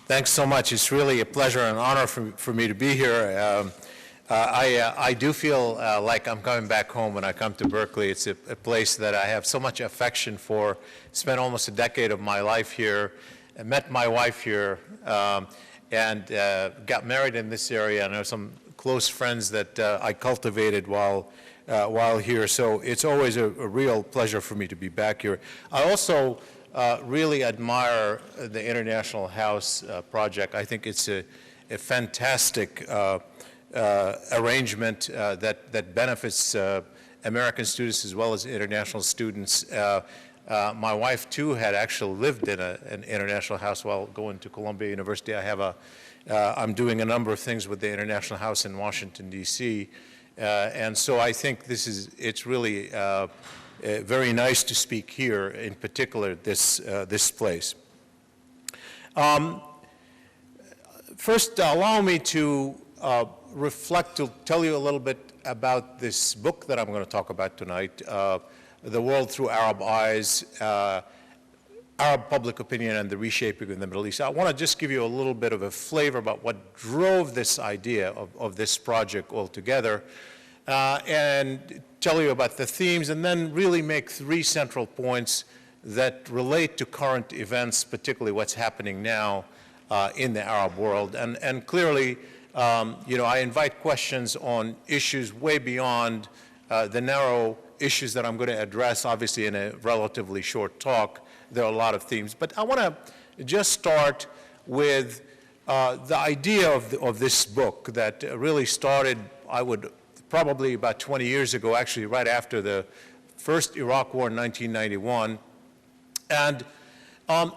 Thanks so much. It's really a pleasure and honor for me to be here. I do feel like I'm coming back home when I come to Berkeley. It's a place that I have so much affection for. Spent almost a decade of my life here. I met my wife here and got married in this area. And I have some close friends that I cultivated while here. So it's always a real pleasure for me to be back here. I also really admire the International House project. I think it's a fantastic arrangement that benefits American students as well as international students. My wife, too, had actually lived in an international house while going to Columbia University. I'm doing a number of things with the International House in Washington, D.C., and so I think it's really very nice to speak here, in particular, this place. First, allow me to to tell you a little bit about this book that I'm going to talk about tonight, The World Through Arab Eyes, Arab Public Opinion and the Reshaping of the Middle East. I want to just give you a little bit of a flavor about what drove this idea of this project altogether, and tell you about the themes, and then really make three central points that relate to current events, particularly what's happening now in the Arab world. And clearly, I invite questions on issues way beyond the narrow issues that I'm going to address, obviously, in a relatively short talk. There are a lot of themes. But I want to just start with the idea of this book that really started, probably about 20 years ago, actually right after the first Iraq War in 1991. And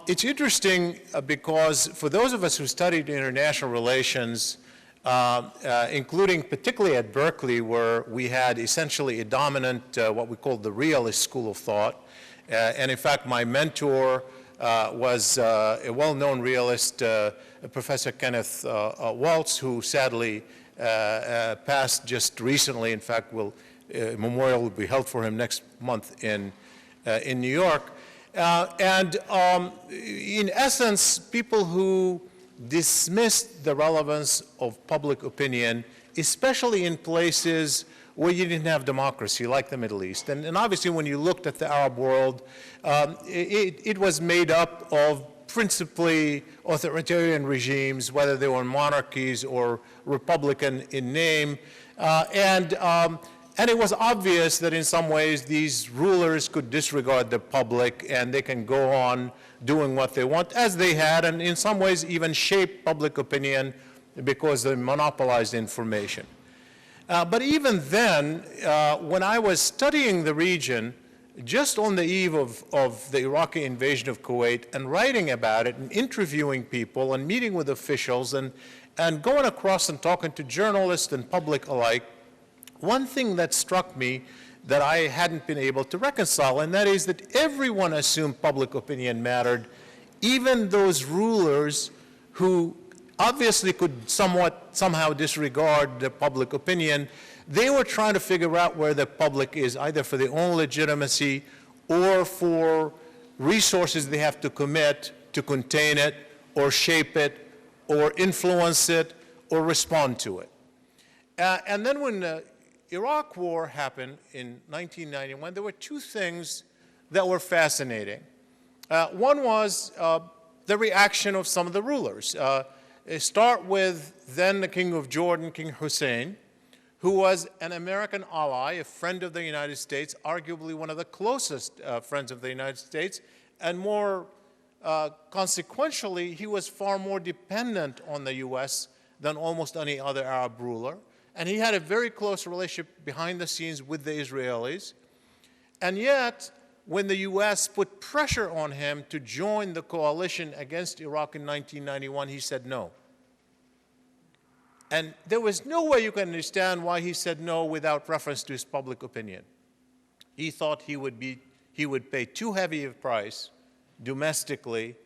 it's interesting because for those of us who studied international relations, including particularly at Berkeley, where we had essentially a dominant, what we called the realist school of thought. And in fact, my mentor was a well-known realist, Professor Kenneth Waltz, who sadly passed just recently. In fact, a memorial will be held for him next month in New York. In essence, people who dismissed the relevance of public opinion, especially in places where you didn't have democracy, like the Middle East. And obviously, when you looked at the Arab world, it was made up of principally authoritarian regimes, whether they were monarchies or republican in name. And it was obvious that in some ways these rulers could disregard the public and they can go on doing what they want, as they had, and in some ways even shape public opinion because they monopolized information. But even then, when I was studying the region, just on the eve of the Iraqi invasion of Kuwait and writing about it and interviewing people and meeting with officials and going across and talking to journalists and public alike, one thing that struck me that I hadn't been able to reconcile, and that is that everyone assumed public opinion mattered, even those rulers who obviously could somehow disregard the public opinion. They were trying to figure out where the public is, either for their own legitimacy or for resources they have to commit to contain it or shape it or influence it or respond to it. And then when the Iraq War happened in 1991, there were two things that were fascinating. One was the reaction of some of the rulers. Start with then the King of Jordan, King Hussein, who was an American ally, a friend of the United States, arguably one of the closest friends of the United States, and more consequentially, he was far more dependent on the U.S. than almost any other Arab ruler. And he had a very close relationship behind the scenes with the Israelis. And yet, when the U.S. put pressure on him to join the coalition against Iraq in 1991, he said no. And there was no way you can understand why he said no without reference to his public opinion. He thought he would pay too heavy a price domestically,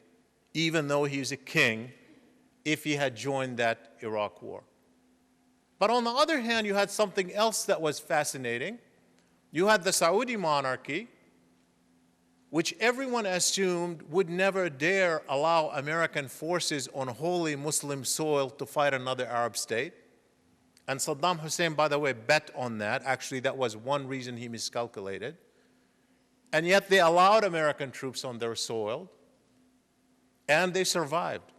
even though he's a king, if he had joined that Iraq war. But on the other hand, you had something else that was fascinating. You had the Saudi monarchy, which everyone assumed would never dare allow American forces on holy Muslim soil to fight another Arab state. And Saddam Hussein, by the way, bet on that. Actually, that was one reason he miscalculated. And yet they allowed American troops on their soil, and they survived.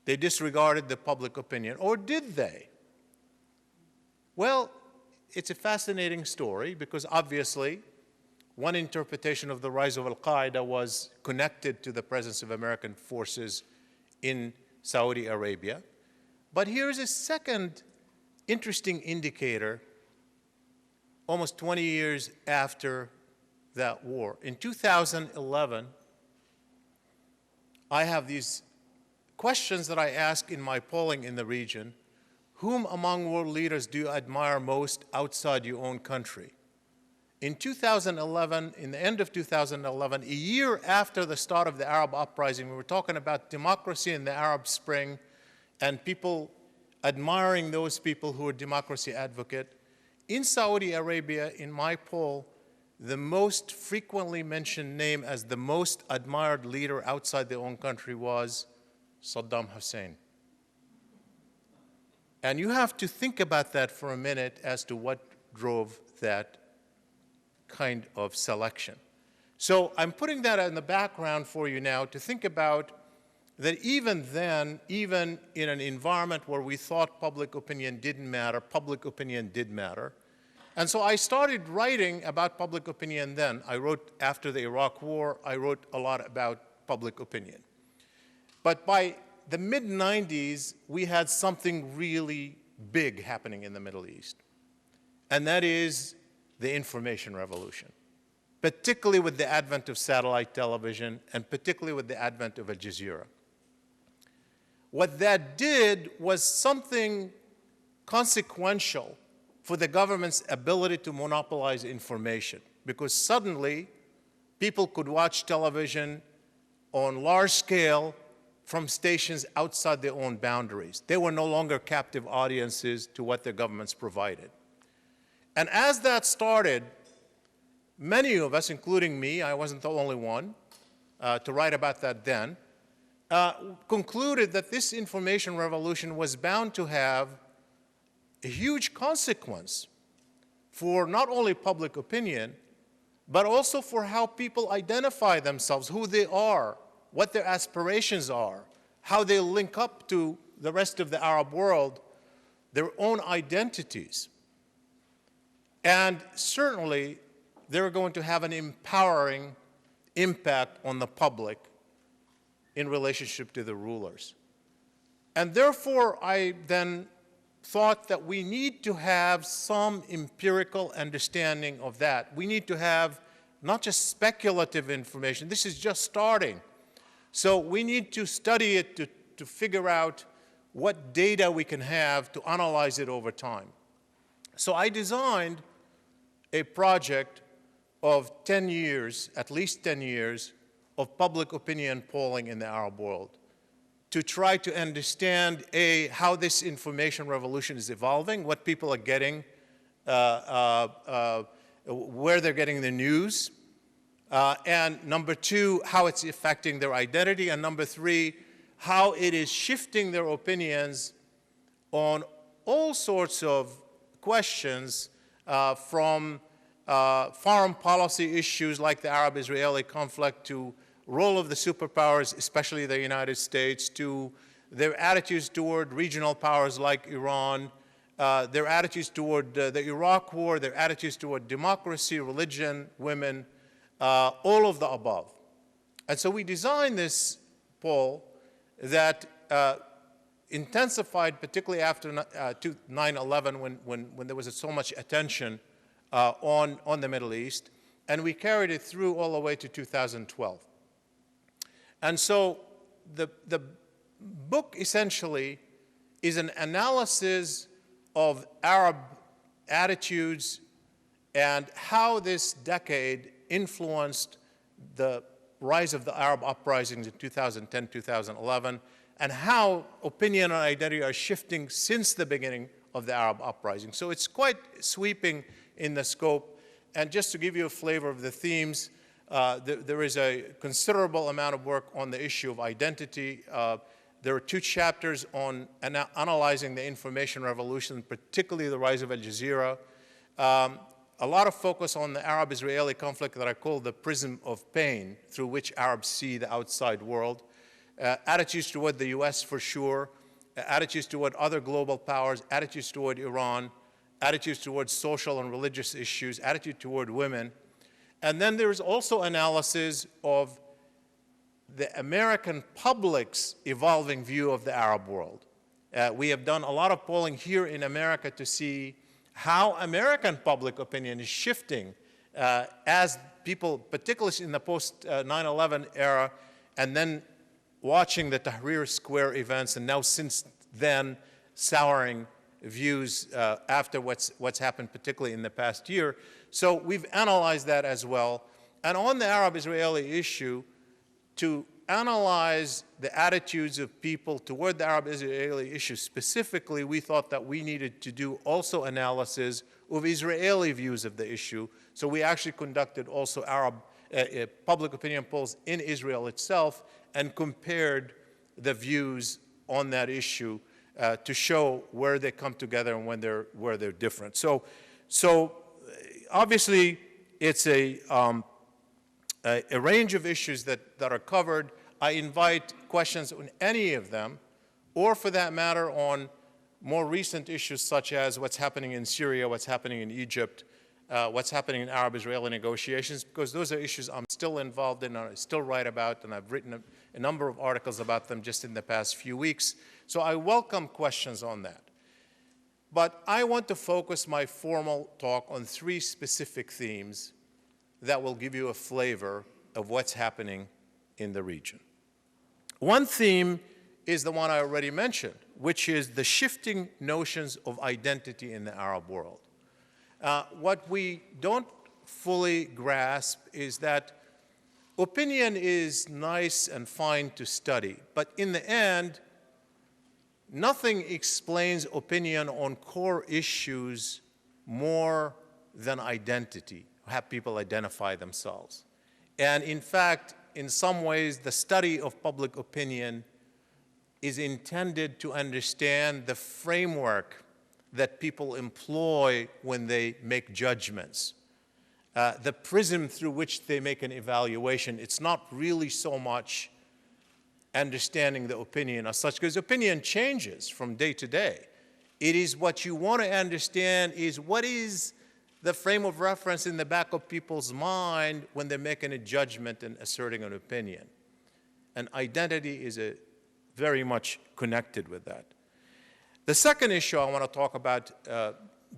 They disregarded the public opinion, or did they? Well, it's a fascinating story because obviously one interpretation of the rise of Al-Qaeda was connected to the presence of American forces in Saudi Arabia. But here's a second interesting indicator almost 20 years after that war. In 2011, I have these questions that I ask in my polling in the region. Whom among world leaders do you admire most outside your own country? In 2011, in the end of 2011, a year after the start of the Arab uprising, we were talking about democracy in the Arab Spring and people admiring those people who are democracy advocate. In Saudi Arabia, in my poll, the most frequently mentioned name as the most admired leader outside their own country was Saddam Hussein. And you have to think about that for a minute as to what drove that kind of selection. So I'm putting that in the background for you now to think about that even then, even in an environment where we thought public opinion didn't matter, public opinion did matter. And so I started writing about public opinion then. I wrote after the Iraq War, I wrote a lot about public opinion. But by the mid-90s, we had something really big happening in the Middle East. And that is the information revolution, particularly with the advent of satellite television and particularly with the advent of Al Jazeera. What that did was something consequential for the government's ability to monopolize information, because suddenly people could watch television on large scale from stations outside their own boundaries. They were no longer captive audiences to what their governments provided. And as that started, many of us, including me, I wasn't the only one to write about that then, concluded that this information revolution was bound to have a huge consequence for not only public opinion, but also for how people identify themselves, who they are, what their aspirations are, how they link up to the rest of the Arab world, their own identities. And certainly, they're going to have an empowering impact on the public in relationship to the rulers. And therefore, I then thought that we need to have some empirical understanding of that. We need to have not just speculative information. This is just starting. So we need to study it to figure out what data we can have to analyze it over time. So I designed a project of 10 years, at least 10 years, of public opinion polling in the Arab world to try to understand, A, how this information revolution is evolving, what people are getting, where they're getting the news, and number two, how it's affecting their identity, and number three, how it is shifting their opinions on all sorts of questions from foreign policy issues like the Arab-Israeli conflict to role of the superpowers, especially the United States, to their attitudes toward regional powers like Iran, their attitudes toward the Iraq War, their attitudes toward democracy, religion, women, all of the above. And so we designed this poll that intensified, particularly after 9/11 when there was so much attention on the Middle East, and we carried it through all the way to 2012. And so the book essentially is an analysis of Arab attitudes and how this decade influenced the rise of the Arab uprisings in 2010, 2011, and how opinion and identity are shifting since the beginning of the Arab uprising. So it's quite sweeping in the scope. And just to give you a flavor of the themes, there is a considerable amount of work on the issue of identity. There are 2 chapters on analyzing the information revolution, particularly the rise of Al Jazeera. A lot of focus on the Arab-Israeli conflict that I call the prism of pain, through which Arabs see the outside world. Attitudes toward the US for sure, attitudes toward other global powers, attitudes toward Iran, attitudes toward social and religious issues, attitude toward women. And then there's also analysis of the American public's evolving view of the Arab world. We have done a lot of polling here in America to see how American public opinion is shifting as people, particularly in the post-9/11 era, and then watching the Tahrir Square events, and now since then souring views after what's happened, particularly in the past year. So we've analyzed that as well. And on the Arab-Israeli issue, to analyze the attitudes of people toward the Arab-Israeli issue specifically, we thought that we needed to do also analysis of Israeli views of the issue. So we actually conducted also Arab public opinion polls in Israel itself and compared the views on that issue to show where they come together and where they're different. So obviously, it's a range of issues that are covered. I invite questions on any of them, or for that matter, on more recent issues such as what's happening in Syria, what's happening in Egypt, what's happening in Arab-Israeli negotiations, because those are issues I'm still involved in, and I still write about, and I've written a number of articles about them just in the past few weeks. So I welcome questions on that. But I want to focus my formal talk on 3 specific themes that will give you a flavor of what's happening in the region. One theme is the one I already mentioned, which is the shifting notions of identity in the Arab world. What we don't fully grasp is that opinion is nice and fine to study, but in the end, nothing explains opinion on core issues more than identity, how people identify themselves. And in fact, in some ways, the study of public opinion is intended to understand the framework that people employ when they make judgments, the prism through which they make an evaluation. It's not really so much understanding the opinion as such, because opinion changes from day to day. It is what you want to understand is what is the frame of reference in the back of people's mind when they're making a judgment and asserting an opinion. And identity is very much connected with that. The second issue I want to talk about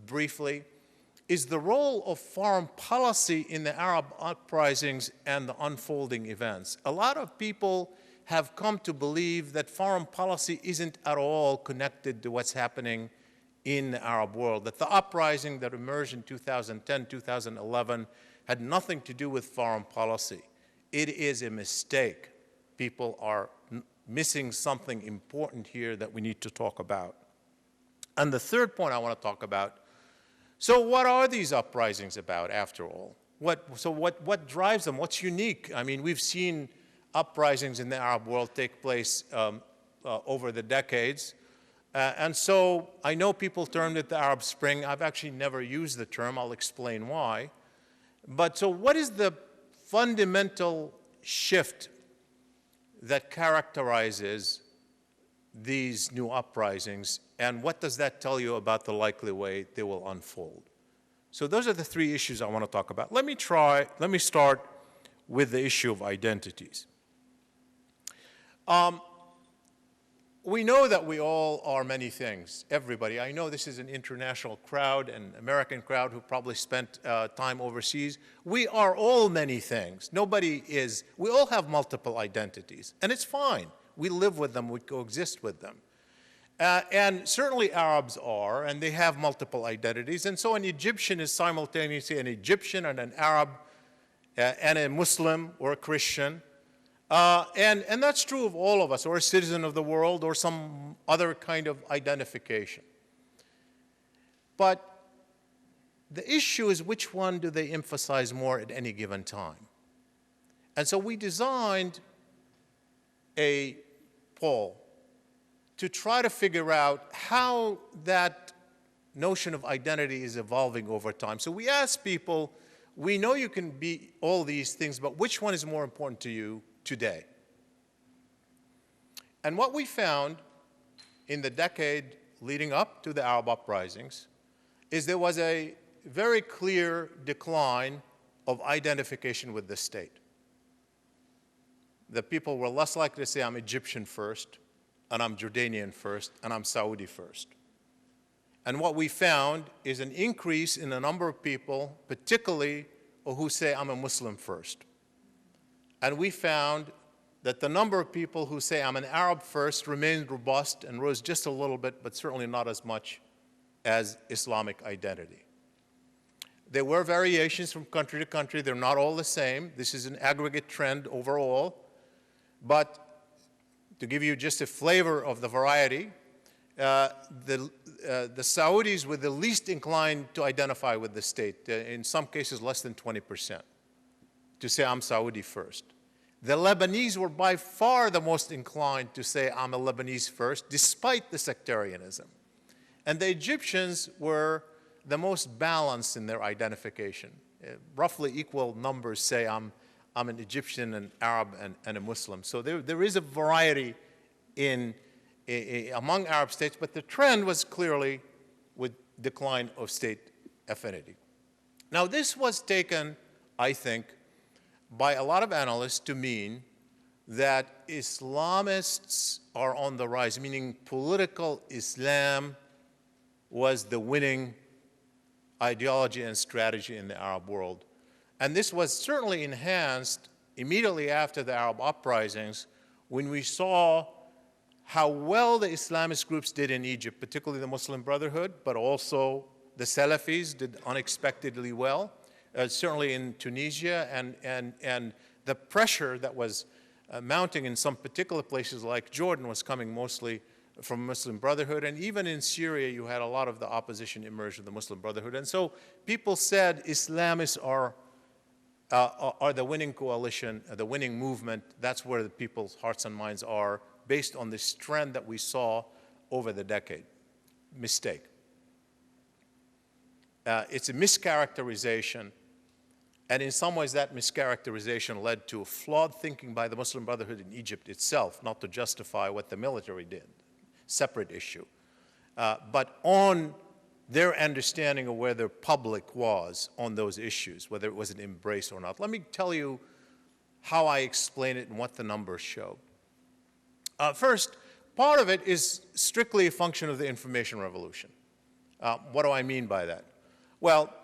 briefly is the role of foreign policy in the Arab uprisings and the unfolding events. A lot of people have come to believe that foreign policy isn't at all connected to what's happening in the Arab world, that the uprising that emerged in 2010, 2011 had nothing to do with foreign policy. It is a mistake. People are missing something important here that we need to talk about. And the third point I want to talk about, so what are these uprisings about after all? What drives them? What's unique? I mean, we've seen uprisings in the Arab world take place over the decades. And so I know people termed it the Arab Spring. I've actually never used the term. I'll explain why. But so what is the fundamental shift that characterizes these new uprisings, and what does that tell you about the likely way they will unfold? So those are the 3 issues I want to talk about. Let me start with the issue of identities. We know that we all are many things, everybody. I know this is an international crowd, an American crowd who probably spent time overseas. We are all many things. We all have multiple identities, and it's fine. We live with them, we coexist with them. And certainly Arabs are, and they have multiple identities. And so an Egyptian is simultaneously an Egyptian and an Arab and a Muslim or a Christian. And that's true of all of us, or a citizen of the world, or some other kind of identification. But The issue is which one do they emphasize more at any given time. And so we designed a poll to try to figure out how that notion of identity is evolving over time. So we asked people, we know you can be all these things, but which one is more important to you today? And what we found in the decade leading up to the Arab uprisings is there was a very clear decline of identification with the state. The people were less likely to say, I'm Egyptian first, and I'm Jordanian first, and I'm Saudi first. And what we found is an increase in the number of people, particularly who say, I'm a Muslim first. And we found that the number of people who say, I'm an Arab first, remained robust and rose just a little bit, but certainly not as much as Islamic identity. There were variations from country to country. They're not all the same. This is an aggregate trend overall. But to give you just a flavor of the variety, the Saudis were the least inclined to identify with the state, in some cases less than 20%, to say I'm Saudi first. The Lebanese were by far the most inclined to say I'm a Lebanese first, despite the sectarianism. And the Egyptians were the most balanced in their identification. Roughly equal numbers say I'm an Egyptian, an Arab, and a Muslim. So there is a variety among Arab states, but the trend was clearly with decline of state affinity. Now, this was taken, I think, by a lot of analysts to mean that Islamists are on the rise, meaning political Islam was the winning ideology and strategy in the Arab world. And this was certainly enhanced immediately after the Arab uprisings when we saw how well the Islamist groups did in Egypt, particularly the Muslim Brotherhood, but also the Salafis did unexpectedly well, certainly in Tunisia, and the pressure that was mounting in some particular places like Jordan was coming mostly from Muslim Brotherhood, and even in Syria you had a lot of the opposition emerge of the Muslim Brotherhood. And so people said Islamists are the winning coalition, the winning movement. That's where the people's hearts and minds are, based on this trend that we saw over the decade. Mistake. It's a mischaracterization, and in some ways that mischaracterization led to flawed thinking by the Muslim Brotherhood in Egypt itself, not to justify what the military did, separate issue, but on their understanding of where the public was on those issues, whether it was an embrace or not. Let me tell you how I explain it and what the numbers show. First, part of it is strictly a function of the information revolution. What do I mean by that? Well,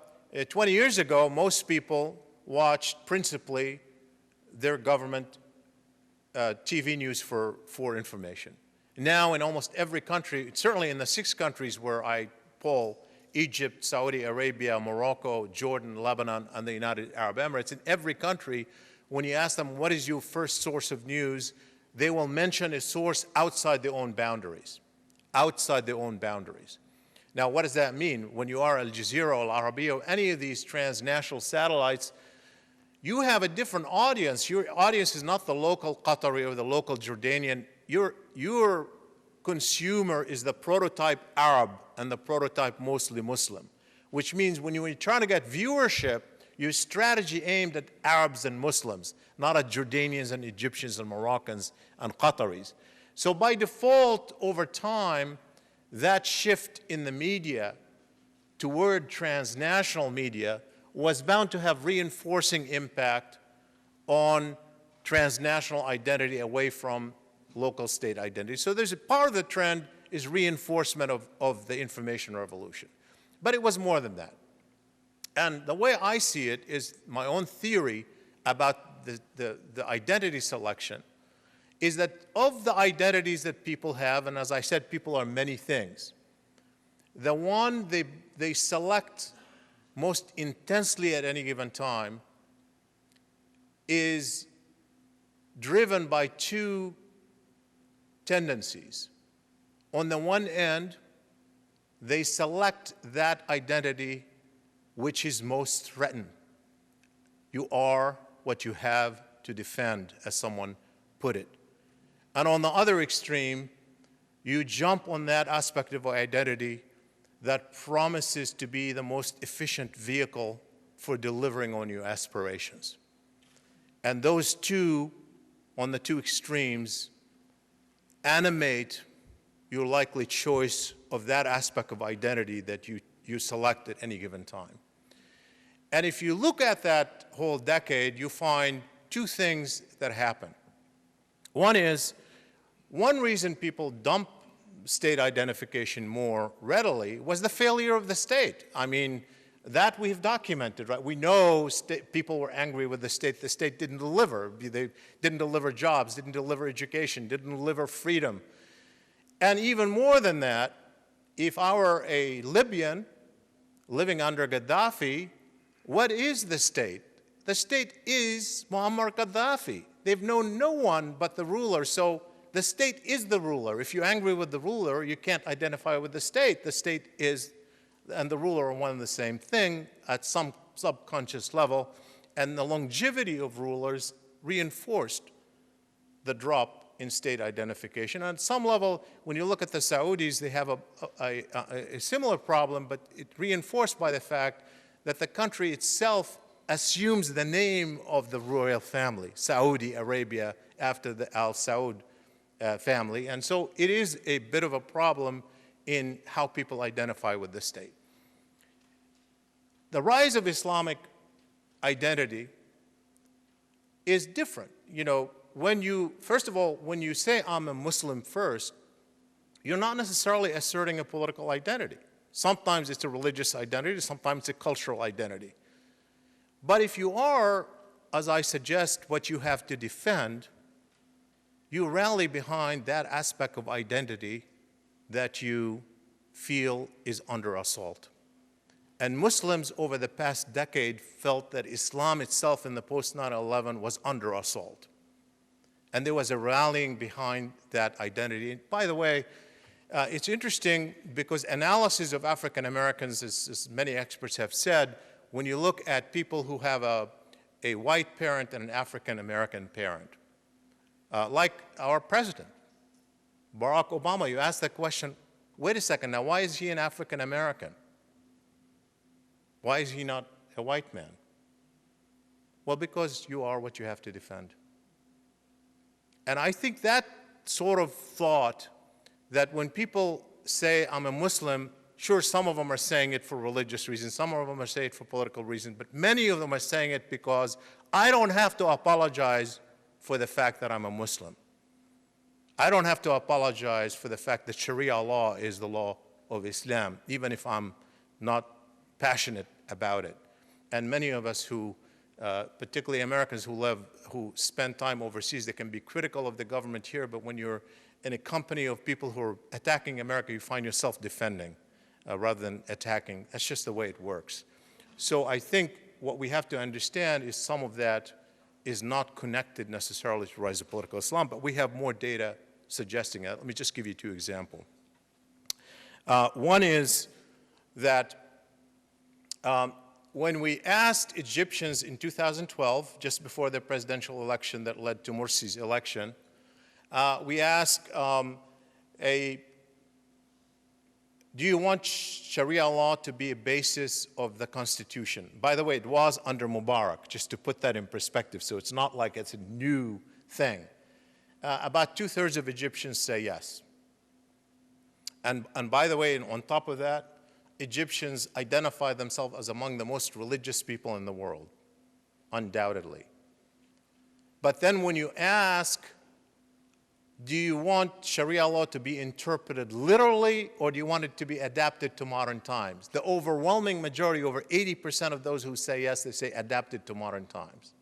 20 years ago, most people watched principally their government TV news for information. Now, in almost every country, certainly in the 6 countries where I poll, Egypt, Saudi Arabia, Morocco, Jordan, Lebanon, and the United Arab Emirates, in every country, when you ask them what is your first source of news, they will mention a source outside their own boundaries, outside their own boundaries. Now, what does that mean? When you are Al Jazeera, Al Arabiya, or any of these transnational satellites, you have a different audience. Your audience is not the local Qatari or the local Jordanian. Your consumer is the prototype Arab and the prototype mostly Muslim, which means when you're trying to get viewership, your strategy aimed at Arabs and Muslims, not at Jordanians and Egyptians and Moroccans and Qataris. So by default, over time, that shift in the media toward transnational media was bound to have reinforcing impact on transnational identity away from local state identity. So there's a part of the trend is reinforcement of the information revolution. But it was more than that. And the way I see it is my own theory about the identity selection is that of the identities that people have, and as I said, people are many things, the one they select most intensely at any given time is driven by 2 tendencies. On the one end, they select that identity which is most threatened. You are what you have to defend, as someone put it. And on the other extreme, you jump on that aspect of identity that promises to be the most efficient vehicle for delivering on your aspirations. And those two, on the two extremes, animate your likely choice of that aspect of identity that you select at any given time. And if you look at that whole decade, you find two things that happen. One is, one reason people dump state identification more readily was the failure of the state. I mean, that we've documented, right? We know people were angry with the state didn't deliver. They didn't deliver jobs, didn't deliver education, didn't deliver freedom. And even more than that, if I were a Libyan living under Gaddafi, what is the state? The state is Muammar Gaddafi. They've known no one but the ruler, so the state is the ruler. If you're angry with the ruler, you can't identify with the state. The state is, and the ruler are one and the same thing at some subconscious level, and the longevity of rulers reinforced the drop in state identification. On some level, when you look at the Saudis, they have a similar problem, but it's reinforced by the fact that the country itself assumes the name of the royal family, Saudi Arabia, after the Al Saud family. And so it is a bit of a problem in how people identify with the state. The rise of Islamic identity is different. You know, first of all, when you say I'm a Muslim first, you're not necessarily asserting a political identity. Sometimes it's a religious identity, sometimes it's a cultural identity. But if you are, as I suggest, what you have to defend, you rally behind that aspect of identity that you feel is under assault. And Muslims over the past decade felt that Islam itself in the post-9/11 was under assault. And there was a rallying behind that identity. And by the way, it's interesting because analysis of African Americans, as many experts have said, when you look at people who have a white parent and an African American parent, like our president, Barack Obama, you ask the question, wait a second, now why is he an African American? Why is he not a white man? Well, because you are what you have to defend. And I think that sort of thought that when people say, I'm a Muslim, sure, some of them are saying it for religious reasons, some of them are saying it for political reasons, but many of them are saying it because I don't have to apologize for the fact that I'm a Muslim. I don't have to apologize for the fact that Sharia law is the law of Islam, even if I'm not passionate about it. And many of us who, particularly Americans who spend time overseas, they can be critical of the government here, but when you're in a company of people who are attacking America, you find yourself defending rather than attacking. That's just the way it works. So I think what we have to understand is some of that is not connected necessarily to the rise of political Islam, but we have more data suggesting that. Let me just give you two examples. One is that when we asked Egyptians in 2012, just before the presidential election that led to Morsi's election, we asked, do you want Sharia law to be a basis of the Constitution? By the way, it was under Mubarak, just to put that in perspective, so it's not like it's a new thing. About 2/3 of Egyptians say yes. And by the way, on top of that, Egyptians identify themselves as among the most religious people in the world, undoubtedly. But then when you ask, do you want Sharia law to be interpreted literally, or do you want it to be adapted to modern times? The overwhelming majority, over 80% of those who say yes, they say adapted to modern times.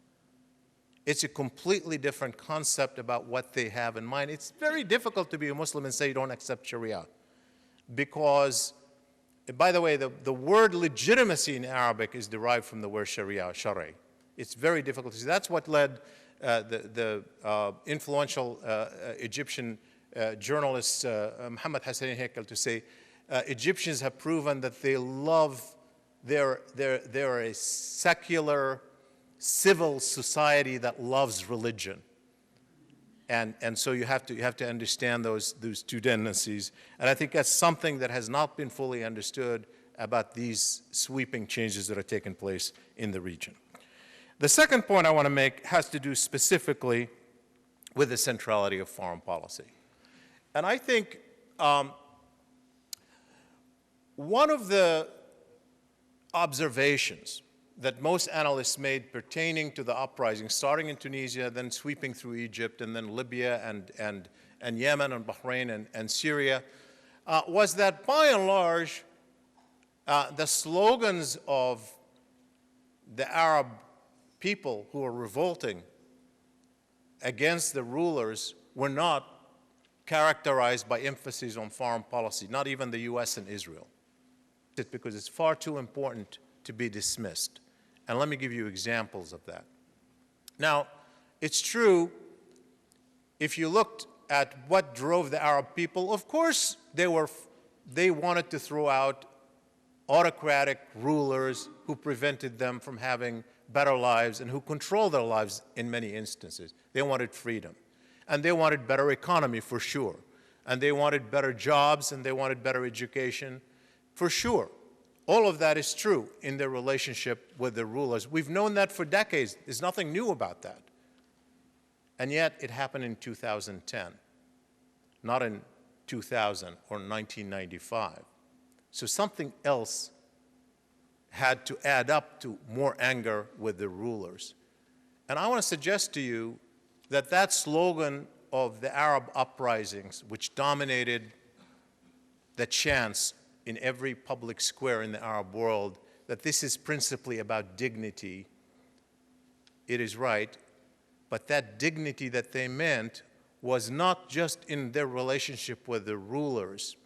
It's a completely different concept about what they have in mind. It's very difficult to be a Muslim and say you don't accept Sharia. Because, by the way, the word legitimacy in Arabic is derived from the word Sharia, Shari. It's very difficult to see. That's what led the influential Egyptian journalist Mohammed Hassan Nasrallah to say, Egyptians have proven that they love they're a secular, civil society that loves religion. And so you have to understand those two tendencies. And I think that's something that has not been fully understood about these sweeping changes that are taking place in the region. The second point I want to make has to do specifically with the centrality of foreign policy. And I think one of the observations that most analysts made pertaining to the uprising, starting in Tunisia, then sweeping through Egypt, and then Libya and Yemen and Bahrain and Syria, was that by and large, the slogans of the Arab people who were revolting against the rulers were not characterized by emphasis on foreign policy, not even the US and Israel. Because it's far too important to be dismissed. And let me give you examples of that. Now, it's true, if you looked at what drove the Arab people, of course they wanted to throw out autocratic rulers who prevented them from having better lives and who controlled their lives in many instances. They wanted freedom. And they wanted better economy, for sure. And they wanted better jobs, and they wanted better education, for sure. All of that is true in their relationship with the rulers. We've known that for decades. There's nothing new about that. And yet it happened in 2010, not in 2000 or 1995. So something else had to add up to more anger with the rulers. And I want to suggest to you that that slogan of the Arab uprisings, which dominated the chants in every public square in the Arab world, that this is principally about dignity, it is right, but that dignity that they meant was not just in their relationship with the rulers,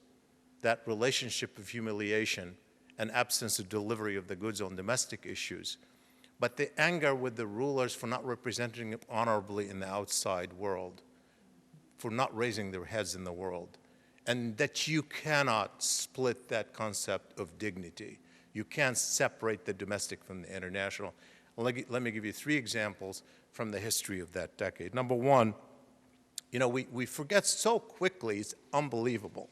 that relationship of humiliation and absence of delivery of the goods on domestic issues, but the anger with the rulers for not representing them honorably in the outside world, for not raising their heads in the world. And that you cannot split that concept of dignity. You can't separate the domestic from the international. Let me give you 3 examples from the history of that decade. Number one, you know, we forget so quickly, it's unbelievable.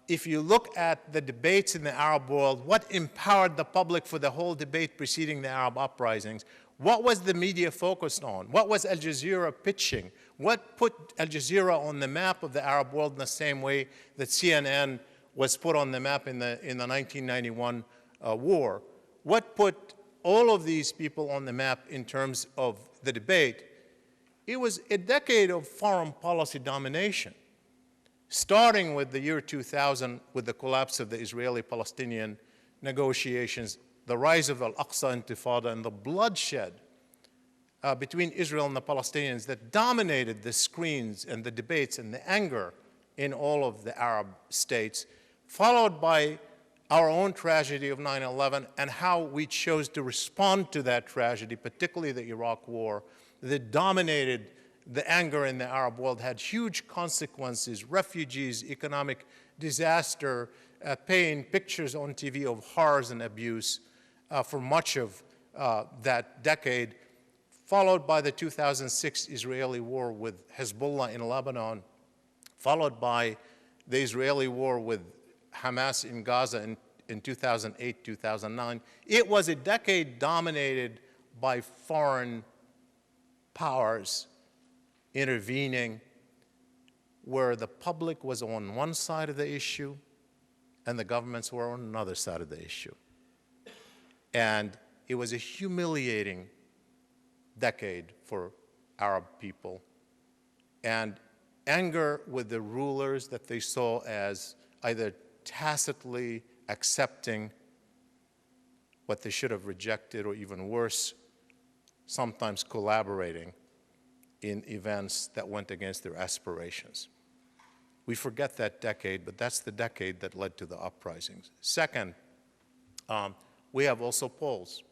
If you look at the debates in the Arab world, what empowered the public for the whole debate preceding the Arab uprisings? What was the media focused on? What was Al Jazeera pitching? What put Al Jazeera on the map of the Arab world in the same way that CNN was put on the map in the 1991 war? What put all of these people on the map in terms of the debate? It was a decade of foreign policy domination, starting with the year 2000 with the collapse of the Israeli-Palestinian negotiations, the rise of the Al-Aqsa Intifada, and the bloodshed between Israel and the Palestinians that dominated the screens and the debates and the anger in all of the Arab states, followed by our own tragedy of 9/11 and how we chose to respond to that tragedy, particularly the Iraq War, that dominated the anger in the Arab world, had huge consequences, refugees, economic disaster, pain, pictures on TV of horrors and abuse for much of that decade, followed by the 2006 Israeli war with Hezbollah in Lebanon, followed by the Israeli war with Hamas in Gaza in 2008, 2009. It was a decade dominated by foreign powers intervening, where the public was on one side of the issue and the governments were on another side of the issue. And it was a humiliating decade for Arab people, and anger with the rulers that they saw as either tacitly accepting what they should have rejected, or even worse, sometimes collaborating in events that went against their aspirations. We forget that decade, but that's the decade that led to the uprisings. Second, we have also polls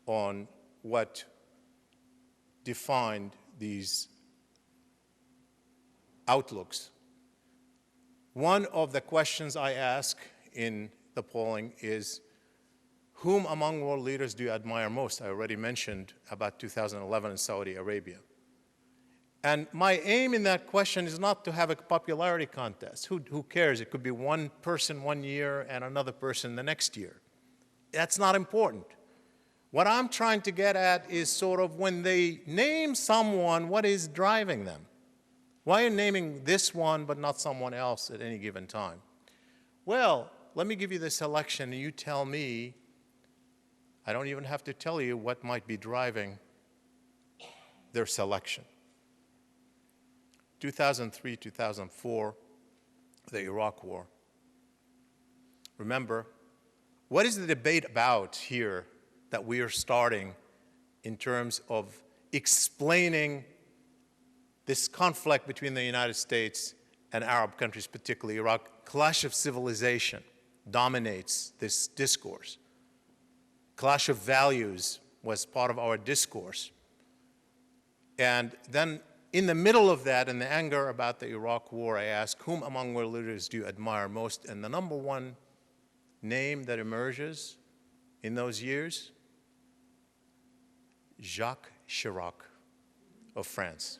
on what defined these outlooks. One of the questions I ask in the polling is, Whom among world leaders do you admire most? I already mentioned about 2011 in Saudi Arabia. And my aim in that question is not to have a popularity contest. Who cares? It could be one person one year and another person the next year. That's not important. What I'm trying to get at is sort of when they name someone, what is driving them? Why are you naming this one but not someone else at any given time? Well, let me give you the selection and you tell me. I don't even have to tell you what might be driving their selection. 2003, 2004, the Iraq War. Remember, what is the debate about here that we are starting in terms of explaining this conflict between the United States and Arab countries, particularly Iraq? Clash of civilization dominates this discourse. Clash of values was part of our discourse. And then in the middle of that, in the anger about the Iraq War, I asked, whom among world leaders do you admire most? And the number one name that emerges in those years, Jacques Chirac of France.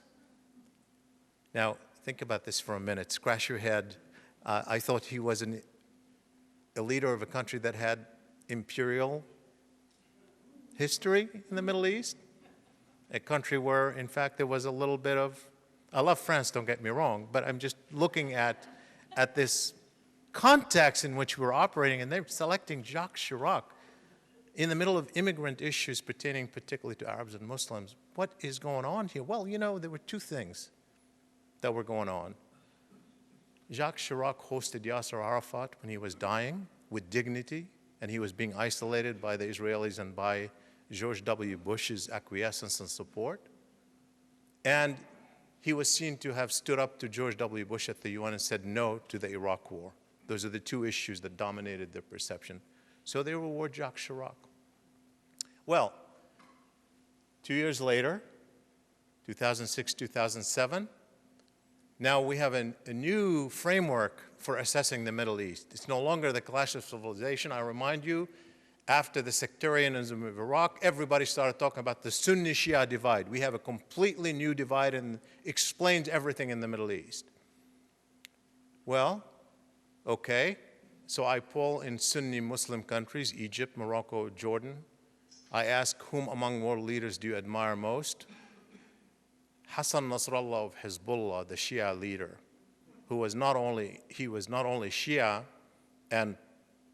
Now, think about this for a minute. Scratch your head. I thought he was a leader of a country that had imperial history in the Middle East, a country where, in fact, there was a little bit of, I love France, don't get me wrong, but I'm just looking at this context in which we're operating, and they're selecting Jacques Chirac in the middle of immigrant issues pertaining particularly to Arabs and Muslims. What is going on here? Well, you know, there were two things that were going on. Jacques Chirac hosted Yasser Arafat when he was dying with dignity, and he was being isolated by the Israelis and by George W. Bush's acquiescence and support. And he was seen to have stood up to George W. Bush at the UN and said no to the Iraq War. Those are the two issues that dominated their perception. So they reward Jacques Chirac. Well, 2 years later, 2006, 2007, now we have a new framework for assessing the Middle East. It's no longer the clash of civilization. I remind you, after the sectarianism of Iraq, everybody started talking about the Sunni-Shia divide. We have a completely new divide and explains everything in the Middle East. Well, okay, so I poll in Sunni Muslim countries, Egypt, Morocco, Jordan. I ask, whom among world leaders do you admire most? Hassan Nasrallah of Hezbollah, the Shia leader, who was not only Shia and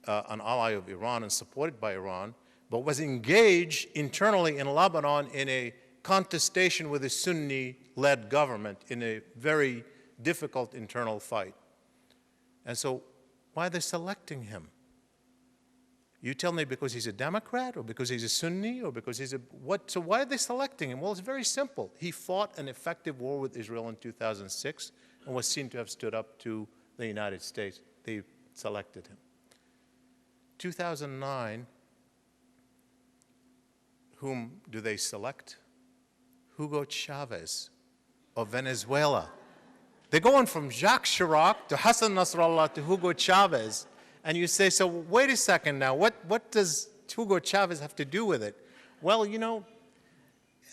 an ally of Iran and supported by Iran, but was engaged internally in Lebanon in a contestation with a Sunni-led government in a very difficult internal fight. And so why are they selecting him? You tell me because he's a Democrat or because he's a Sunni or because he's a what? So why are they selecting him? Well, it's very simple. He fought an effective war with Israel in 2006 and was seen to have stood up to the United States. They selected him. 2009, whom do they select? Hugo Chavez of Venezuela. They're going from Jacques Chirac to Hassan Nasrallah to Hugo Chavez. And you say, so wait a second now, what does Hugo Chavez have to do with it? Well, you know,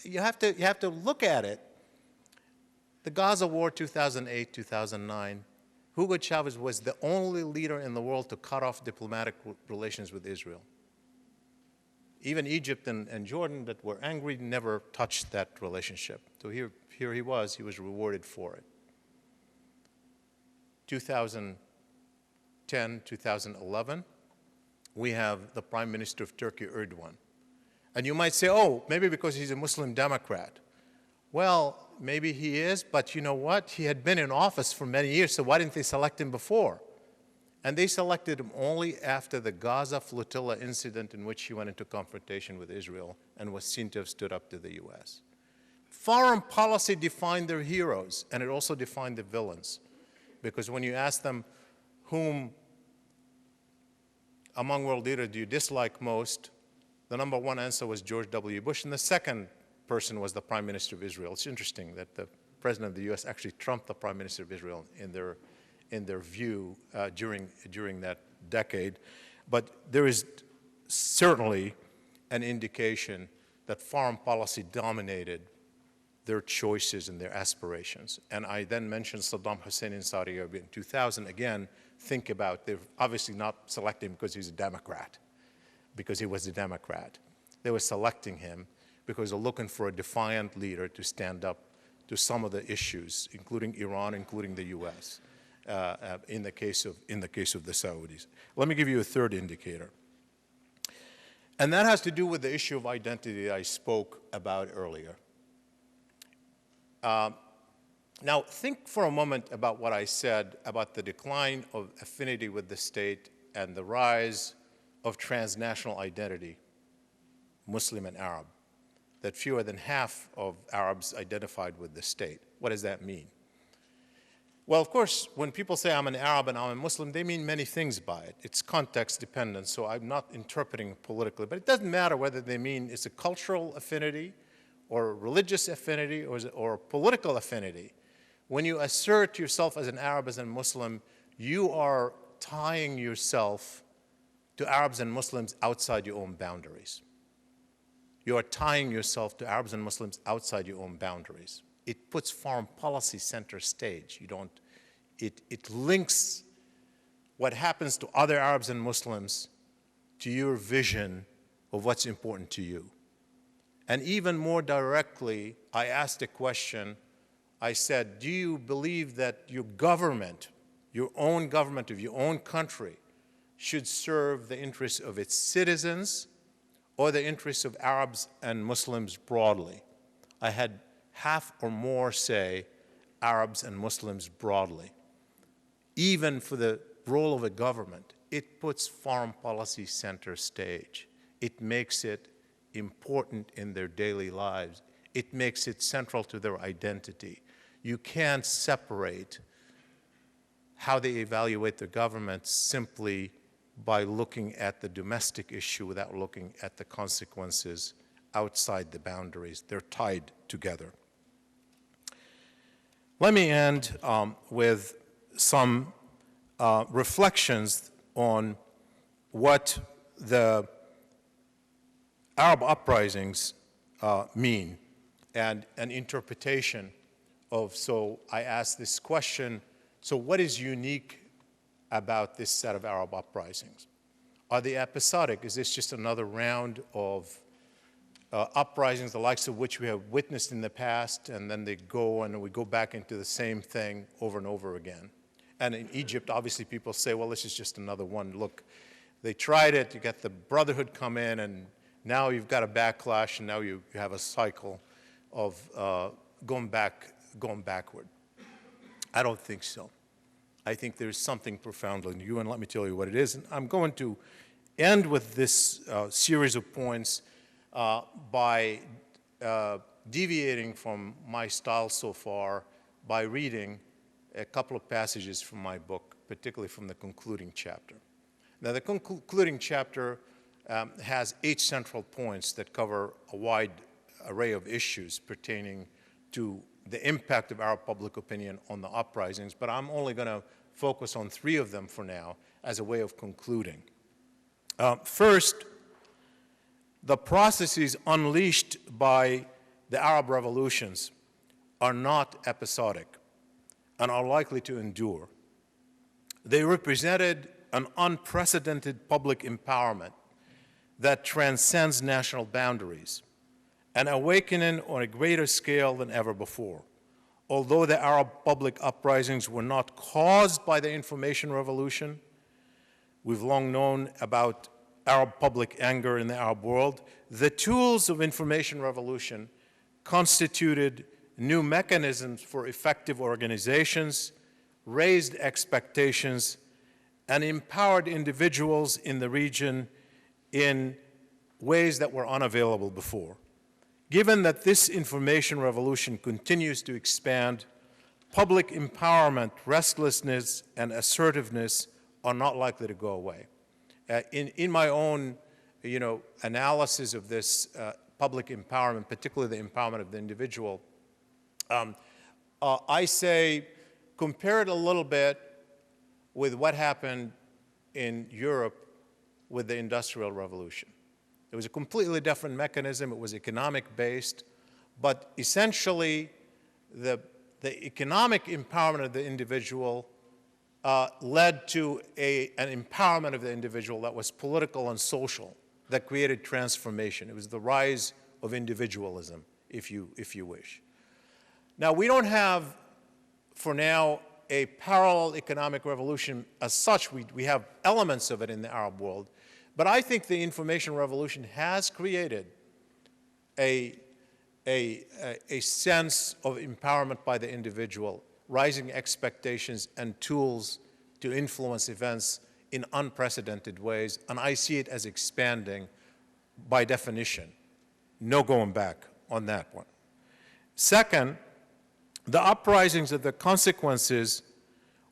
you have to look at it. The Gaza War, 2008, 2009, Hugo Chavez was the only leader in the world to cut off diplomatic relations with Israel. Even Egypt and Jordan that were angry never touched that relationship. So here he was rewarded for it. 2010, 2011, we have the Prime Minister of Turkey, Erdogan. And you might say, oh, maybe because he's a Muslim Democrat. Well, maybe he is, but you know what? He had been in office for many years, so why didn't they select him before? And they selected him only after the Gaza flotilla incident in which he went into confrontation with Israel and was seen to have stood up to the US. Foreign policy defined their heroes, and it also defined the villains. Because when you ask them, whom among world leaders do you dislike most, the number one answer was George W. Bush, and the second person was the Prime Minister of Israel. It's interesting that the President of the US actually trumped the Prime Minister of Israel in their view during that decade. But there is certainly an indication that foreign policy dominated their choices and their aspirations. And I then mentioned Saddam Hussein in Saudi Arabia in 2000. Again, think about, they're obviously not selecting him because he's a Democrat, because he was a Democrat. They were selecting him because they're looking for a defiant leader to stand up to some of the issues, including Iran, including the US, in the case of the Saudis. Let me give you a third indicator. And that has to do with the issue of identity that I spoke about earlier. Now, think for a moment about what I said about the decline of affinity with the state and the rise of transnational identity, Muslim and Arab, that fewer than half of Arabs identified with the state. What does that mean? Well, of course, when people say I'm an Arab and I'm a Muslim, they mean many things by it. It's context dependent, so I'm not interpreting politically. But it doesn't matter whether they mean it's a cultural affinity or religious affinity or political affinity. When you assert yourself as an Arab, as a Muslim, you are tying yourself to Arabs and Muslims outside your own boundaries. You are tying yourself to Arabs and Muslims outside your own boundaries. It puts foreign policy center stage. It links what happens to other Arabs and Muslims to your vision of what's important to you. And even more directly, I asked a question. I said, do you believe that your government, your own government of your own country, should serve the interests of its citizens or the interests of Arabs and Muslims broadly? I had half or more say Arabs and Muslims broadly. Even for the role of a government, it puts foreign policy center stage. It makes it important in their daily lives. It makes it central to their identity. You can't separate how they evaluate their government simply by looking at the domestic issue without looking at the consequences outside the boundaries. They're tied together. Let me end with some reflections on what the Arab uprisings mean and an interpretation of, so I asked this question, so what is unique about this set of Arab uprisings? Are they episodic? Is this just another round of uprisings, the likes of which we have witnessed in the past, and then they go and we go back into the same thing over and over again? And in Egypt, obviously people say, well, this is just another one. Look, they tried it, you got the Brotherhood come in, and now you've got a backlash, and now you have a cycle of going backward. I don't think so. I think there's something profoundly new, and let me tell you what it is. And I'm going to end with this series of points by deviating from my style so far by reading a couple of passages from my book, particularly from the concluding chapter. Now, the concluding chapter has 8 central points that cover a wide array of issues pertaining to the impact of Arab public opinion on the uprisings, but I'm only going to focus on 3 of them for now as a way of concluding. First, the processes unleashed by the Arab revolutions are not episodic and are likely to endure. They represented an unprecedented public empowerment that transcends national boundaries, an awakening on a greater scale than ever before. Although the Arab public uprisings were not caused by the information revolution, we've long known about Arab public anger in the Arab world, the tools of information revolution constituted new mechanisms for effective organizations, raised expectations, and empowered individuals in the region in ways that were unavailable before. Given that this information revolution continues to expand, public empowerment, restlessness, and assertiveness are not likely to go away. In my own, analysis of this public empowerment, particularly the empowerment of the individual, I say compare it a little bit with what happened in Europe with the Industrial Revolution. It was a completely different mechanism. It was economic-based, but essentially the economic empowerment of the individual led to an empowerment of the individual that was political and social, that created transformation. It was the rise of individualism, if you wish. Now, we don't have, for now, a parallel economic revolution as such. We have elements of it in the Arab world. But I think the information revolution has created a sense of empowerment by the individual, rising expectations and tools to influence events in unprecedented ways. And I see it as expanding by definition. No going back on that one. Second, the uprisings of the consequences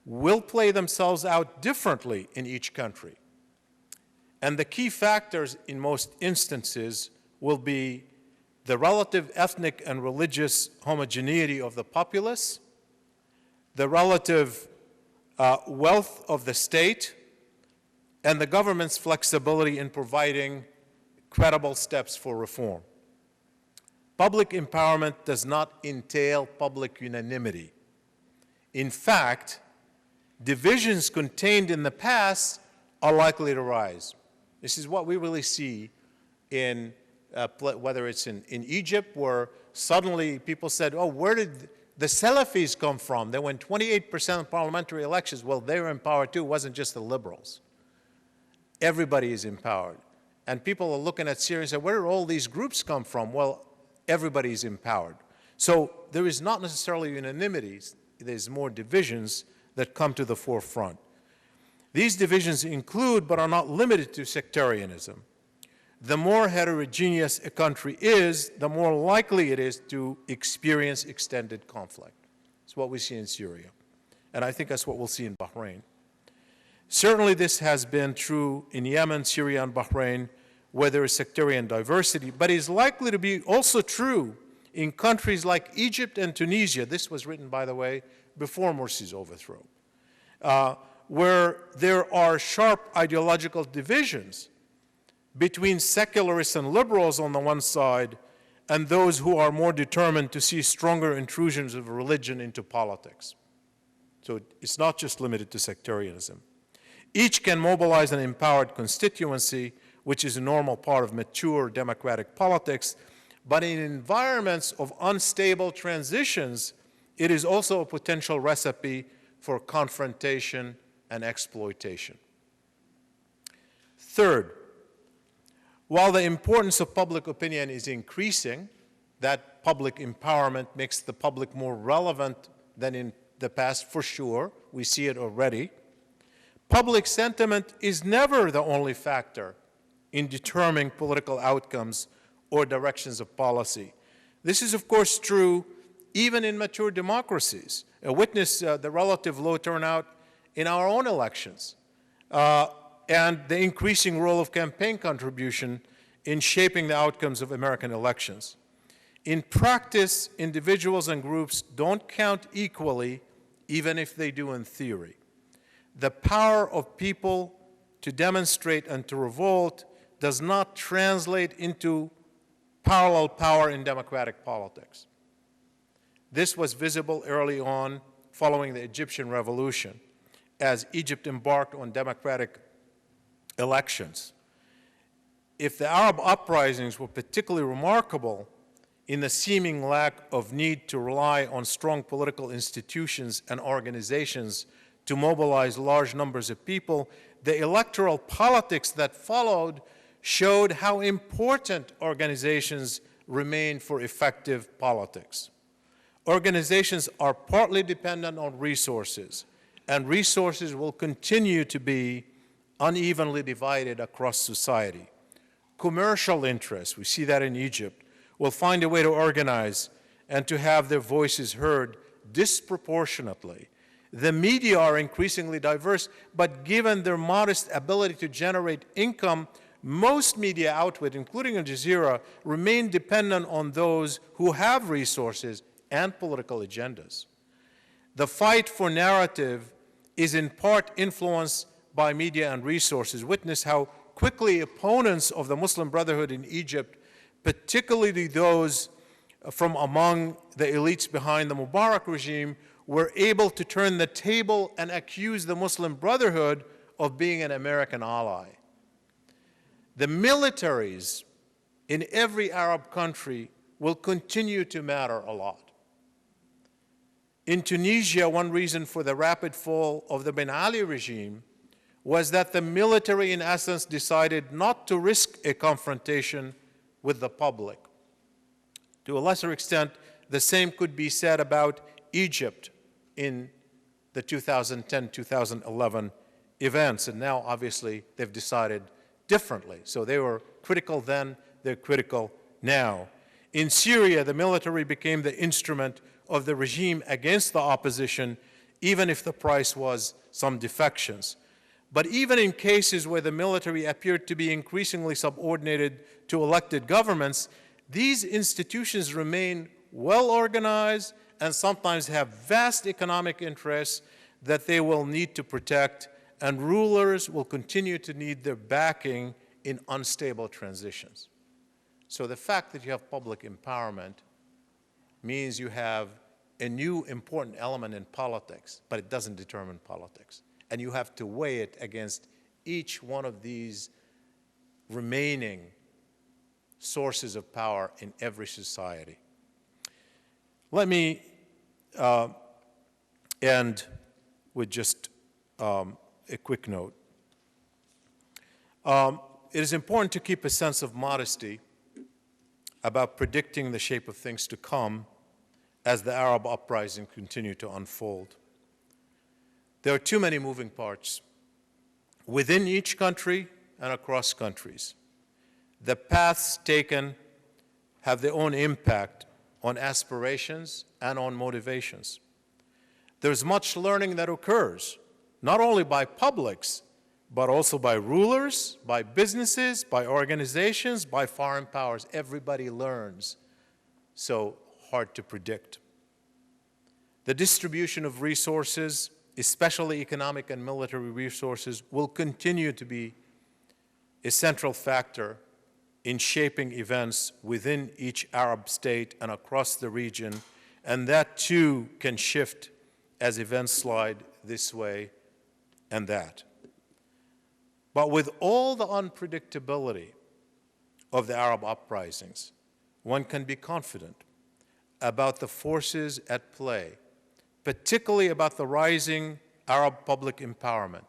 will play themselves out differently in each country. And the key factors in most instances will be the relative ethnic and religious homogeneity of the populace, the relative wealth of the state, and the government's flexibility in providing credible steps for reform. Public empowerment does not entail public unanimity. In fact, divisions contained in the past are likely to rise. This is what we really see in, whether it's in Egypt, where suddenly people said, oh, where did the Salafis come from? They won 28% of parliamentary elections. Well, they were in power too. It wasn't just the liberals. Everybody is empowered. And people are looking at Syria and say, where did all these groups come from? Well, everybody is empowered. So there is not necessarily unanimity. There's more divisions that come to the forefront. These divisions include, but are not limited to, sectarianism. The more heterogeneous a country is, the more likely it is to experience extended conflict. It's what we see in Syria. And I think that's what we'll see in Bahrain. Certainly this has been true in Yemen, Syria, and Bahrain, where there is sectarian diversity, but it is likely to be also true in countries like Egypt and Tunisia. This was written, by the way, before Morsi's overthrow, where there are sharp ideological divisions between secularists and liberals on the one side and those who are more determined to see stronger intrusions of religion into politics. So it's not just limited to sectarianism. Each can mobilize an empowered constituency, which is a normal part of mature democratic politics, but in environments of unstable transitions, it is also a potential recipe for confrontation and exploitation. Third, while the importance of public opinion is increasing, that public empowerment makes the public more relevant than in the past, for sure. We see it already. Public sentiment is never the only factor in determining political outcomes or directions of policy. This is, of course, true even in mature democracies. Witness the relative low turnout in our own elections and the increasing role of campaign contribution in shaping the outcomes of American elections. In practice, individuals and groups don't count equally, even if they do in theory. The power of people to demonstrate and to revolt does not translate into parallel power in democratic politics. This was visible early on following the Egyptian Revolution, as Egypt embarked on democratic elections. If the Arab uprisings were particularly remarkable in the seeming lack of need to rely on strong political institutions and organizations to mobilize large numbers of people, the electoral politics that followed showed how important organizations remain for effective politics. Organizations are partly dependent on resources, and resources will continue to be unevenly divided across society. Commercial interests, we see that in Egypt, will find a way to organize and to have their voices heard disproportionately. The media are increasingly diverse, but given their modest ability to generate income, most media outlets, including Al Jazeera, remain dependent on those who have resources and political agendas. The fight for narrative is in part influenced by media and resources. Witness how quickly opponents of the Muslim Brotherhood in Egypt, particularly those from among the elites behind the Mubarak regime, were able to turn the table and accuse the Muslim Brotherhood of being an American ally. The militaries in every Arab country will continue to matter a lot. In Tunisia, one reason for the rapid fall of the Ben Ali regime was that the military, in essence, decided not to risk a confrontation with the public. To a lesser extent, the same could be said about Egypt in the 2010-2011 events, and now obviously they've decided differently. So they were critical then, they're critical now. In Syria, the military became the instrument of the regime against the opposition, even if the price was some defections. But even in cases where the military appeared to be increasingly subordinated to elected governments, these institutions remain well organized and sometimes have vast economic interests that they will need to protect, and rulers will continue to need their backing in unstable transitions. So the fact that you have public empowerment means you have a new important element in politics, but it doesn't determine politics. And you have to weigh it against each one of these remaining sources of power in every society. Let me end with just a quick note. It is important to keep a sense of modesty about predicting the shape of things to come as the Arab uprising continue to unfold. There are too many moving parts within each country and across countries. The paths taken have their own impact on aspirations and on motivations. There's much learning that occurs, not only by publics, but also by rulers, by businesses, by organizations, by foreign powers. Everybody learns, so hard to predict. The distribution of resources, especially economic and military resources, will continue to be a central factor in shaping events within each Arab state and across the region, and that too can shift as events slide this way and that. But with all the unpredictability of the Arab uprisings, one can be confident about the forces at play, particularly about the rising Arab public empowerment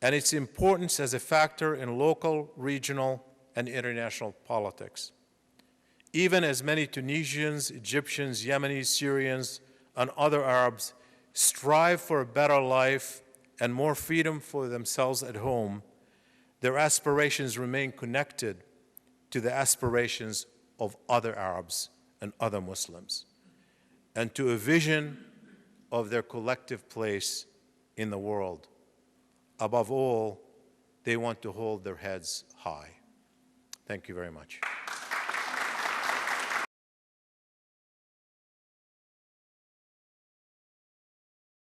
and its importance as a factor in local, regional, and international politics. Even as many Tunisians, Egyptians, Yemenis, Syrians, and other Arabs strive for a better life and more freedom for themselves at home, their aspirations remain connected to the aspirations of other Arabs and other Muslims, and to a vision of their collective place in the world. Above all, they want to hold their heads high. Thank you very much.